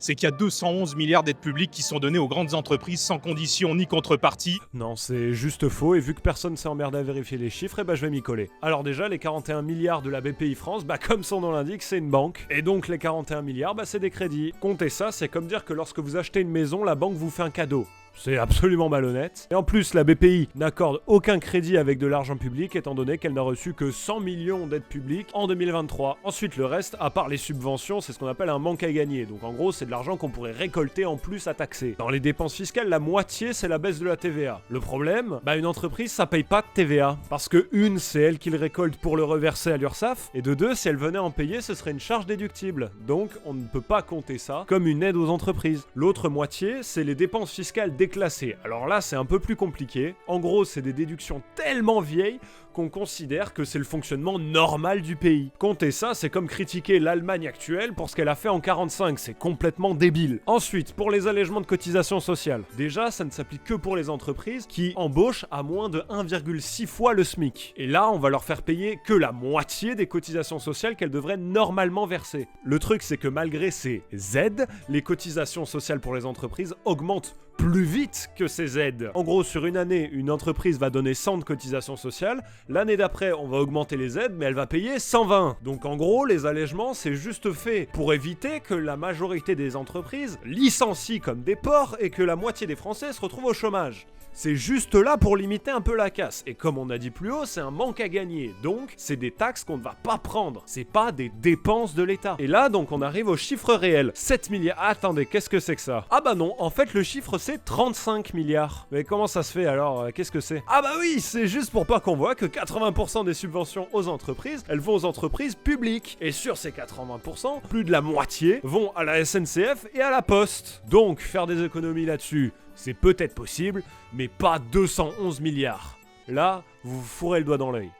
C'est qu'il y a 211 milliards d'aides publiques qui sont données aux grandes entreprises sans condition ni contrepartie. Non, c'est juste faux, et vu que personne s'est emmerdé à vérifier les chiffres, je vais m'y coller. Alors déjà, les 41 milliards de la BPI France, comme son nom l'indique, c'est une banque. Et donc les 41 milliards, c'est des crédits. Comptez ça, c'est comme dire que lorsque vous achetez une maison, la banque vous fait un cadeau. C'est absolument malhonnête. Et en plus, la BPI n'accorde aucun crédit avec de l'argent public, étant donné qu'elle n'a reçu que 100 millions d'aides publiques en 2023. Ensuite, le reste, à part les subventions, c'est ce qu'on appelle un manque à gagner. Donc en gros, c'est de l'argent qu'on pourrait récolter en plus à taxer. Dans les dépenses fiscales, la moitié, c'est la baisse de la TVA. Le problème, une entreprise, ça paye pas de TVA. Parce que une, c'est elle qui le récolte pour le reverser à l'URSSAF. Et de deux, si elle venait en payer, ce serait une charge déductible. Donc, on ne peut pas compter ça comme une aide aux entreprises. L'autre moitié, c'est les dépenses fiscales déclassées. Alors là, c'est un peu plus compliqué. En gros, c'est des déductions tellement vieilles qu'on considère que c'est le fonctionnement normal du pays. Compter ça, c'est comme critiquer l'Allemagne actuelle pour ce qu'elle a fait en 45, c'est complètement débile. Ensuite, pour les allègements de cotisations sociales. Déjà, ça ne s'applique que pour les entreprises qui embauchent à moins de 1,6 fois le SMIC. Et là, on va leur faire payer que la moitié des cotisations sociales qu'elles devraient normalement verser. Le truc, c'est que malgré ces aides, les cotisations sociales pour les entreprises augmentent plus vite que ces aides. En gros, sur une année, une entreprise va donner 100 de cotisations sociales, l'année d'après, on va augmenter les aides, mais elle va payer 120. Donc en gros, les allègements, c'est juste fait pour éviter que la majorité des entreprises licencient comme des porcs et que la moitié des Français se retrouvent au chômage. C'est juste là pour limiter un peu la casse. Et comme on a dit plus haut, c'est un manque à gagner. Donc, c'est des taxes qu'on ne va pas prendre. C'est pas des dépenses de l'État. Et là, donc, on arrive au chiffre réel. 7 milliards. Attendez, qu'est-ce que c'est que ça? Ah non, en fait, le chiffre, c'est 35 milliards. Mais comment ça se fait alors? Qu'est-ce que c'est? Ah oui, c'est juste pour pas qu'on voit que 80% des subventions aux entreprises, elles vont aux entreprises publiques. Et sur ces 80%, plus de la moitié vont à la SNCF et à la Poste. Donc, faire des économies là-dessus, c'est peut-être possible, mais pas 211 milliards. Là, vous vous fourrez le doigt dans l'œil.